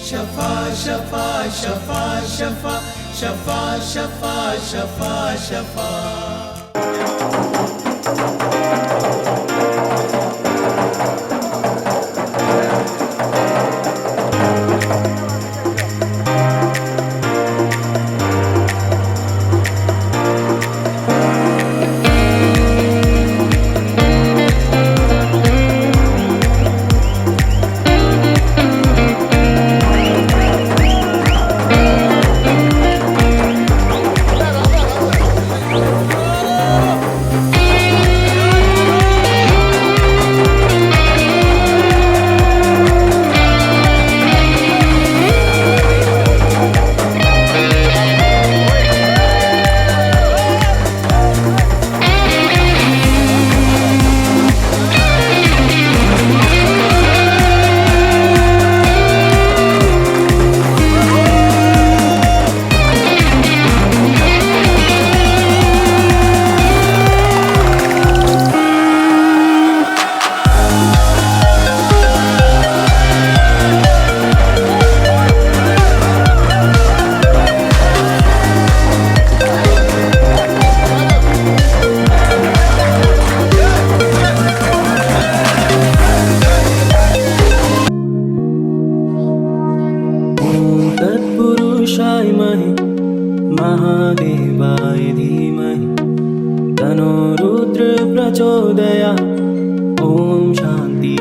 शफा शफा शफा शफा शफा शफा शफा शफा। महादेवाय धीमहि तन्नो रुद्र प्रचोदयात्। ओम शांति।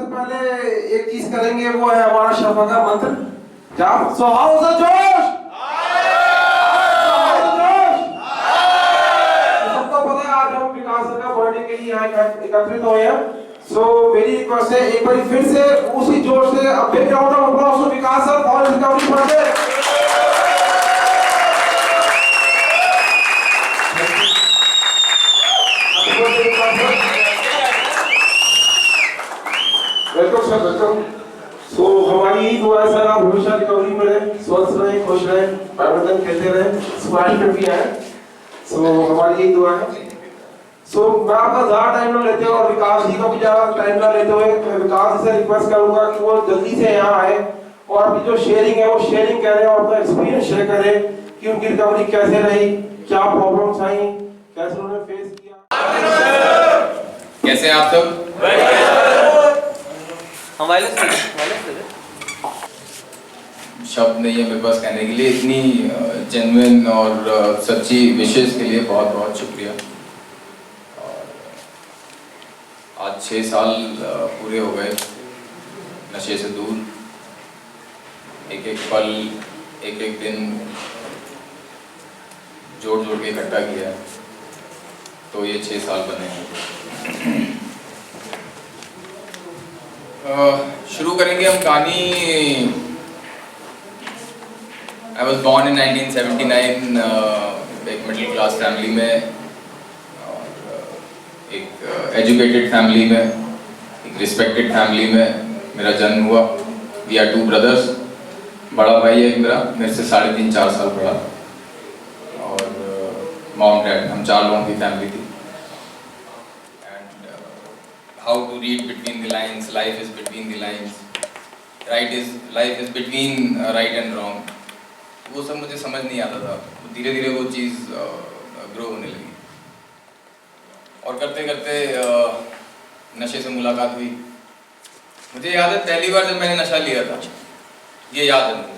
पहले एक चीज करेंगे, वो है हमारा शफा का मंत्र जाप। सो हाउ द जोश, सबको पता है आज हम विकास का बर्थडे के लिए यहाँ एकत्रित हुए हैं। सो मेरी रिक्वेस्ट है एक बार फिर से उसी जोश से अब big round of applause to Vikas sir for his coming birthday. Welcome sir, welcome. So हमारी यही दुआ है सर, आप हमेशा रिकवरी में रहें, स्वस्थ रहें, खुश रहें, बैडमिंटन खेलते रहें, स्माइल पे भी आए। सो हमारी यही दुआ है। सो मैं आपका ज़्यादा टाइम ना लेते हुए और विकास जी का भी ज़्यादा टाइम ना लेते हुए मैं विकास से रिक्वेस्ट करूंगा कि वो जल्दी से यहाँ आए और अपनी जो शेयरिंग है वो शेयरिंग करें और अपना एक्सपीरियंस शेयर करें कि उनकी रिकवरी कैसे रही, क्या प्रॉब्लम्स आई, कैसे उन्होंने फेस किया। कैसे आप सब? शब्द नहीं है मेरे पास कहने के लिए। इतनी जेन्युइन और सच्ची विशेष के लिए बहुत बहुत शुक्रिया। आज 6 साल पूरे हो गए नशे से दूर। एक एक पल एक एक दिन जोड़ जोड़ के इकट्ठा किया है, तो ये 6 साल बने हैं। शुरू करेंगे हम कहानी। I was born in 1979 एक मिडिल क्लास फैमिली में, और एक एजुकेटेड फैमिली में, एक रिस्पेक्टेड फैमिली में मेरा जन्म हुआ। We are 2 brothers। बड़ा भाई है मेरा, मेरे से 3.5-4 साल बड़ा, और मॉम डैड, हम 4 लोगों की फैमिली थी। And how to read between the lines, life is between the lines, life is between right and wrong, वो सब मुझे समझ नहीं आता था। धीरे धीरे वो चीज़ ग्रो होने लगी, और करते करते नशे से मुलाकात हुई। मुझे याद है पहली बार जब मैंने नशा लिया था, ये याद है मुझे,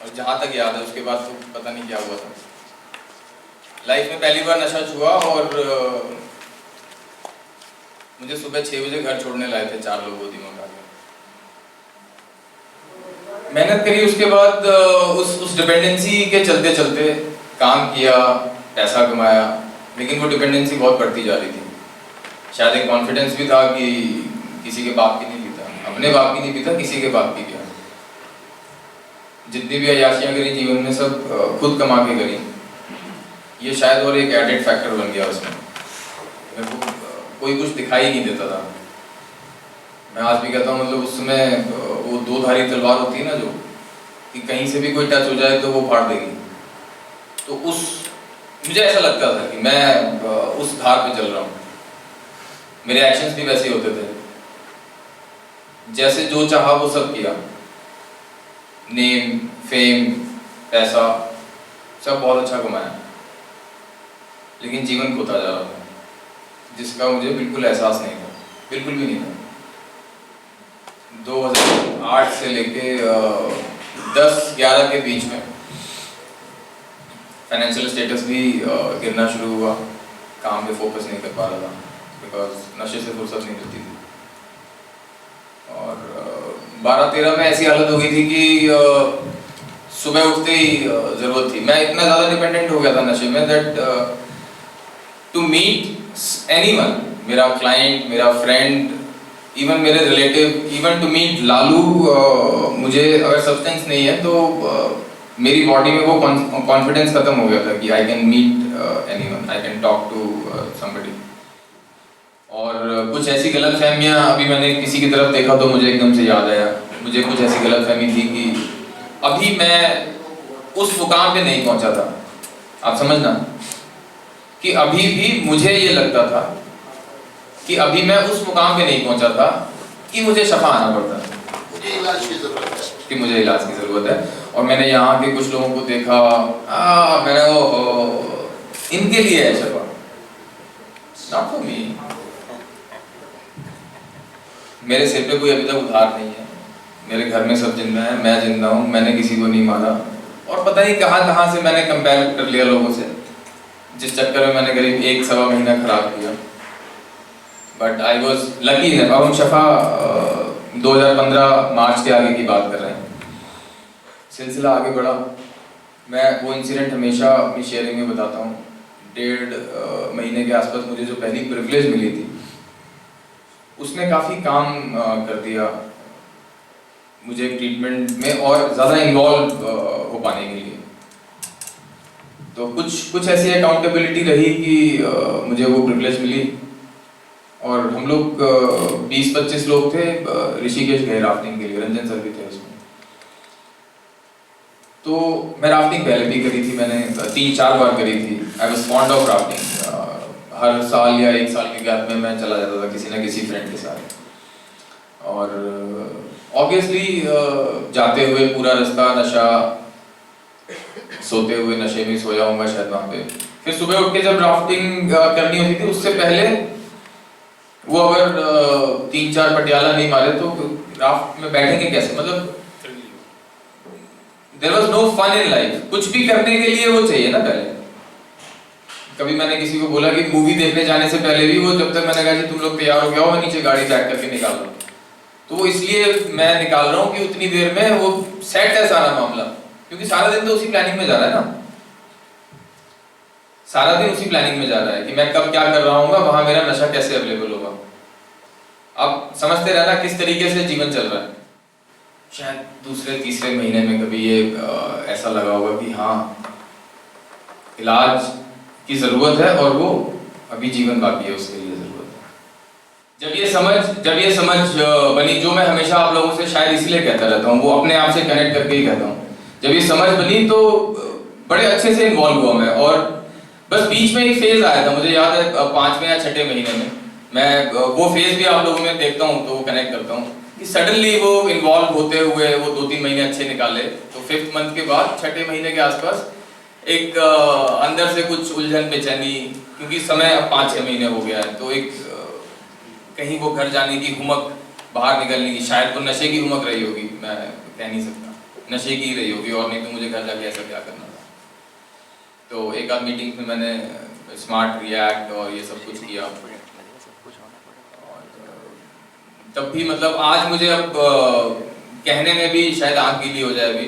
और जहाँ तक याद है उसके बाद तो पता नहीं क्या हुआ था। लाइफ में पहली बार नशा छुआ, और मुझे सुबह 6 बजे घर छोड़ने लाए थे 4 लोग गोदी में उठा के। मेहनत करी, उसके बाद उस डिपेंडेंसी के चलते चलते काम किया, पैसा कमाया, लेकिन वो डिपेंडेंसी बहुत बढ़ती जा रही थी। शायद एक कॉन्फिडेंस भी था कि किसी के बाप की नहीं पीता, अपने बाप की नहीं पीता, किसी के बाप की क्या। जितनी भी अयाशियाँ करी जीवन में सब खुद कमा के करी, ये शायद और एक एडेड फैक्टर बन गया उसमें। मेरे को कोई कुछ दिखाई नहीं देता था। मैं आज भी कहता हूँ, मतलब उस समय वो 2 धारी तलवार होती है ना, जो कि कहीं से भी कोई टच हो जाए तो वो फाड़ देगी, तो मुझे ऐसा लगता था कि मैं उस धार पे चल रहा हूँ। मेरे एक्शंस भी वैसे ही होते थे, जैसे जो चाहा वो सब किया। नेम, फेम, पैसा सब बहुत अच्छा कमाया, लेकिन जीवन खोता जा रहा था, जिसका मुझे बिल्कुल एहसास नहीं था, बिल्कुल भी नहीं था। 2008 से लेके 10-11 के बीच में फाइनेंशियल स्टेटस भी गिरना शुरू हुआ। काम पे फोकस नहीं कर पा रहा था, बिकॉज नशे से फुर्सत नहीं मिलती थी। और 12-13 में ऐसी हालत हो गई थी कि सुबह उठते ही ज़रूरत थी। मैं इतना ज़्यादा डिपेंडेंट हो गया था नशे में दैट टू मीट एनीवन, मेरा क्लाइंट, मेरा फ्रेंड, इवन मेरे relative, even to meet Lalu, मुझे अगर सब्सटेंस नहीं है तो मेरी बॉडी में वो कॉन्फिडेंस खत्म हो गया था कि I can meet anyone, I can talk to somebody. और कुछ ऐसी गलतफहमियां, अभी मैंने किसी की तरफ देखा तो मुझे एकदम से याद आया, मुझे कुछ ऐसी गलतफहमी थी कि अभी मैं उस मुकाम पे नहीं पहुंचा था। आप समझना कि अभी भी मुझे ये लगता था कि अभी मैं उस मुकाम पे नहीं पहुंचा था कि मुझे शफा आना पड़ता, मुझे इलाज की ज़रूरत है, कि मुझे इलाज की ज़रूरत है। और मैंने यहाँ के कुछ लोगों को देखा, मैंने वो इनके लिए है शफा, नॉट फॉर मी। मेरे सिर पे कोई अभी तक उधार नहीं है, मेरे घर में सब जिंदा है, मैं जिंदा हूँ, मैंने किसी को नहीं मारा। और पता नहीं कहाँ से मैंने कंपेयर कर लिया लोगों से, जिस चक्कर में मैंने करीब 1-1.25 महीना खराब किया। बट आई वॉज लकी है। अब हम शफा 2015 मार्च के आगे की बात कर रहे हैं। सिलसिला आगे बढ़ा। मैं वो इंसिडेंट हमेशा अपनी शेयरिंग में बताता हूँ। 1.5 महीने के आसपास मुझे जो पहली प्रिविलेज मिली थी, उसने काफ़ी काम कर दिया मुझे ट्रीटमेंट में और ज़्यादा इन्वॉल्व हो पाने के लिए। तो कुछ ऐसी अकाउंटेबिलिटी रही कि मुझे वो प्रिविलेज मिली। और हम लोग 20-25 लोग थे, ऋषिकेश गए राफ्टिंग के लिए, रंजन सर भी थे उसमें। तो मैं राफ्टिंग पहले भी करी थी, मैंने 3-4 बार करी थी। I was fond of rafting. हर साल या 1 साल के गैप में मैं चला जाता था किसी न किसी फ्रेंड के साथ। और ऑब्वियसली जाते हुए पूरा रास्ता नशा, सोते हुए नशे में सोया हूँगा शायद वहाँ पे। फिर सुबह उठ के जब राफ्टिंग करनी होती थी, उससे पहले वो अगर 3-4 पटियाला नहीं मारे तो राफ्ट में बैठेंगे कैसे? मतलब there was no fun in life. कुछ भी करने के लिए वो चाहिए ना पहले। कभी मैंने किसी को बोला कि मूवी देखने जाने से पहले भी वो, जब तक मैंने कहा कि तुम लोग तैयार हो गया हो, मैं नीचे गाड़ी बैक करके निकाल दूं, तो वो इसलिए मैं निकाल रहा हूँ कि उतनी देर में वो सेट है सारा मामला, क्योंकि सारा दिन तो उसी प्लानिंग में जा रहा है ना, सारा दिन उसी प्लानिंग में जा रहा है कि मैं कब क्या कर रहा हूँ, वहां मेरा नशा कैसे अवेलेबल होगा। आप समझते रहना किस तरीके से जीवन चल रहा है। शायद दूसरे तीसरे महीने में कभी ये ऐसा लगा होगा कि हाँ इलाज की जरूरत है और वो अभी जीवन बाकी है, उसके लिए जरूरत है। जब ये समझ बनी, जो मैं हमेशा आप लोगों से शायद इसलिए कहता रहता हूँ, वो अपने आप से कनेक्ट करके ही कहता हूँ, जब ये समझ बनी तो बड़े अच्छे से इन्वॉल्व हुआ मैं। और बस बीच में एक फेज आया था, मुझे याद है 5वें या 6ठे महीने में, मैं वो फेज भी आप लोगों में देखता हूँ तो कनेक्ट करता हूँ कि सडनली वो इन्वॉल्व होते हुए वो 2-3 महीने अच्छे निकाले, तो 5th मंथ के बाद 6ठे महीने के आसपास एक अंदर से कुछ उलझन बेचैनी, क्योंकि समय अब 5-6 महीने हो गया है, तो एक कहीं वो घर जाने की हुमक, बाहर निकलने की, शायद वो नशे की हुमक रही होगी, मैं कह नहीं सकता, नशे की रही होगी, और नहीं तो मुझे घर जाके ऐसा क्या करना था। तो एक आध मीटिंग में मैंने स्मार्ट रिएक्ट और ये सब कुछ किया, तब भी मतलब आज मुझे अब कहने में भी शायद आंख गीली हो जाए अभी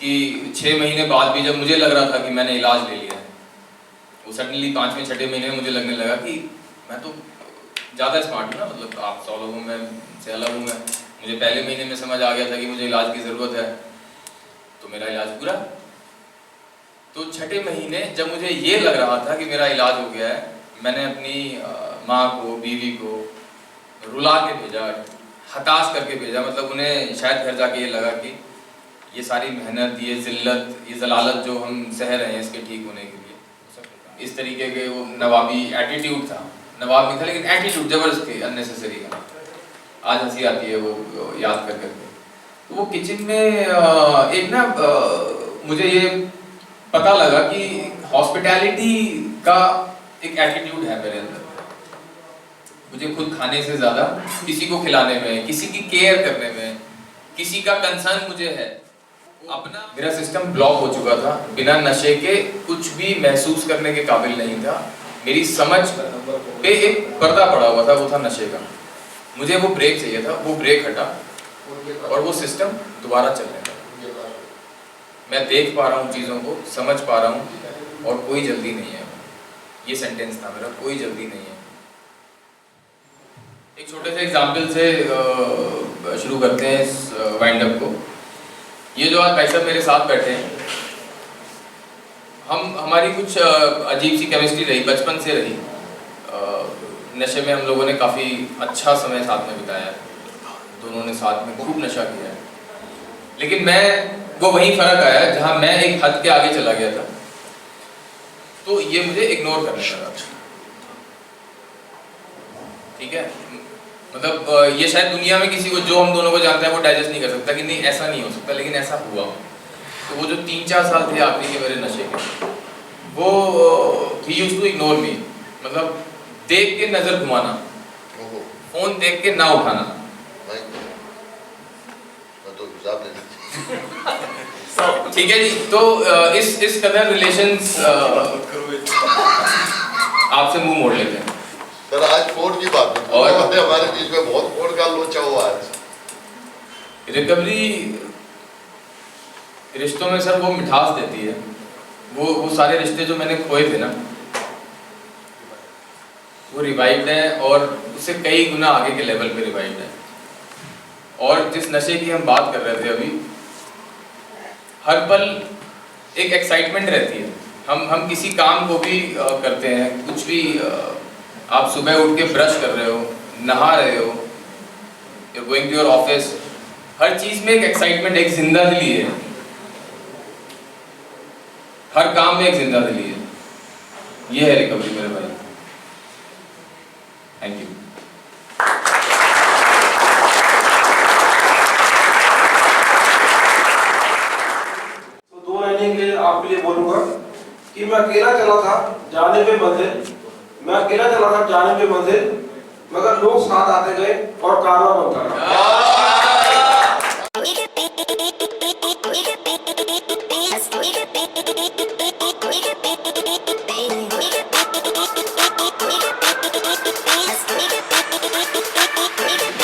कि 6 महीने बाद भी जब मुझे लग रहा था कि मैंने इलाज ले लिया है, वो सडनली 5वें-6ठे महीने में मुझे लगने लगा कि मैं तो ज़्यादा स्मार्ट हूँ ना, मतलब आप 100 लोगों में से अलग हूँ मैं। मुझे पहले महीने में समझ आ गया था कि मुझे इलाज की ज़रूरत है, तो मेरा इलाज पूरा। तो 6ठे महीने जब मुझे ये लग रहा था कि मेरा इलाज हो गया है, मैंने अपनी माँ को, बीवी को रुला के भेजा, हताश करके भेजा, मतलब उन्हें शायद घर जाके ये लगा कि ये सारी मेहनत, ये जिल्लत, ये जलालत जो हम सह रहे हैं इसके ठीक होने के लिए, इस तरीके के वो नवाबी एटीट्यूड था, नवाब नहीं था लेकिन एटीट्यूड जबरदस्ती अननेसेसरी का, आज हंसी आती है वो याद कर करके। तो वो किचन में एक ना मुझे ये पता लगा कि हॉस्पिटैलिटी का एक एटीट्यूड है मेरे अंदर, मुझे खुद खाने से ज्यादा किसी को खिलाने में, किसी की केयर करने में, किसी का कंसर्न मुझे है अपना। मेरा सिस्टम ब्लॉक हो चुका था, बिना नशे के कुछ भी महसूस करने के काबिल नहीं था। मेरी समझ पे एक पर्दा पड़ा हुआ था, वो था नशे का। मुझे वो ब्रेक चाहिए था, वो ब्रेक हटा और वो सिस्टम दोबारा चलने लगा। मैं देख पा रहा हूँ चीज़ों को, समझ पा रहा हूँ और कोई जल्दी नहीं है। ये सेंटेंस था मेरा, कोई जल्दी नहीं है। एक छोटे से एग्जाम्पल से शुरू करते हैं इस वाइंड अप को। ये जो आज भाई साहब मेरे साथ बैठे हैं, हमारी कुछ अजीब सी केमिस्ट्री रही, बचपन से रही। नशे में हम लोगों ने काफ़ी अच्छा समय साथ में बिताया, दोनों ने साथ में खूब नशा किया है। लेकिन वो वहीं फ़र्क आया जहाँ मैं एक हद के आगे चला गया था, तो ये मुझे इग्नोर करने लगा। ठीक है, मतलब ये शायद दुनिया में किसी को, जो हम दोनों को जानता है, वो डाइजेस्ट नहीं कर सकता कि नहीं ऐसा नहीं हो सकता, लेकिन ऐसा हुआ। तो वो जो 3-4 साल थे आखिरी के मेरे नशे के, वो he used to ignore me, मतलब देख के नजर घुमाना, फोन देख के ना उठाना। ठीक है जी, तो इस कदर रिलेशंस आपसे मुंह मोड़ लेते हैं। सर आज फोन की बात है और हमारे बीच में बहुत फोन का लोचा हुआ आज। रिकवरी रिश्तों में सर वो मिठास देती है, वो सारे रिश्ते जो मैंने खोए थे ना, वो रिवाइव्ड हैं और उससे कई गुना आगे के लेवल पे रिवाइव्ड हैं। और जिस नशे की हम बात कर रहे थे अभी, हर पल एक एक्साइटमेंट रहती है। हम किसी काम को भी करते हैं, कुछ भी आप सुबह उठ के ब्रश कर रहे हो, नहा रहे हो, you're going to your office, हर चीज में एक एक्साइटमेंट, एक जिंदा दिली है, हर काम में एक जिंदा दिली है। ये है रिकवरी मेरे भाई। Thank you. तो 2 लाइनें के लिए आपके लिए बोलूंगा कि मैं अकेला चला था जाने पे मंजिल, मैं अकेला चला था जाने पे मंजिल, मगर लोग साथ आते गए और कारवां बनता रहा।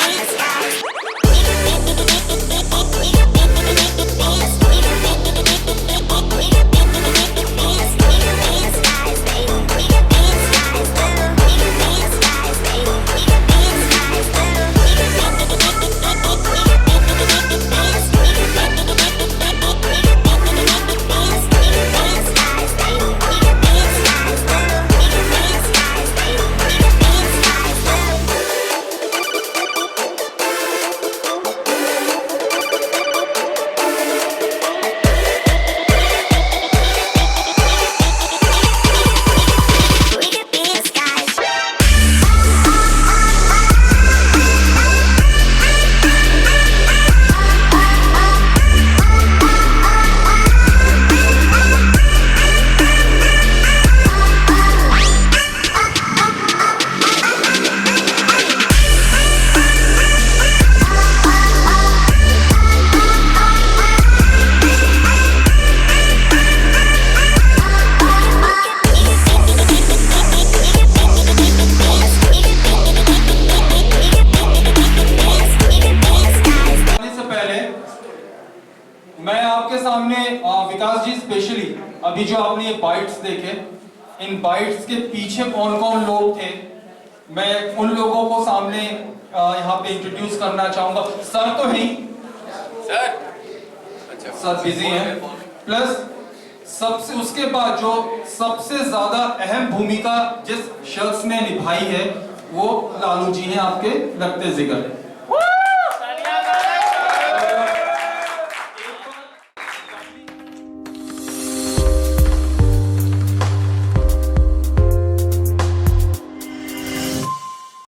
Let's go. मैं आपके सामने विकास जी स्पेशली अभी जो आपने ये बाइट्स देखे, इन बाइट्स के पीछे कौन कौन लोग थे, मैं उन लोगों को सामने यहाँ पे इंट्रोड्यूस करना चाहूंगा। सर तो है ही, सर बिजी हैं, प्लस सबसे उसके बाद जो सबसे ज्यादा अहम भूमिका जिस शख्स ने निभाई है वो लालू जी हैं, आपके लगते जिगर।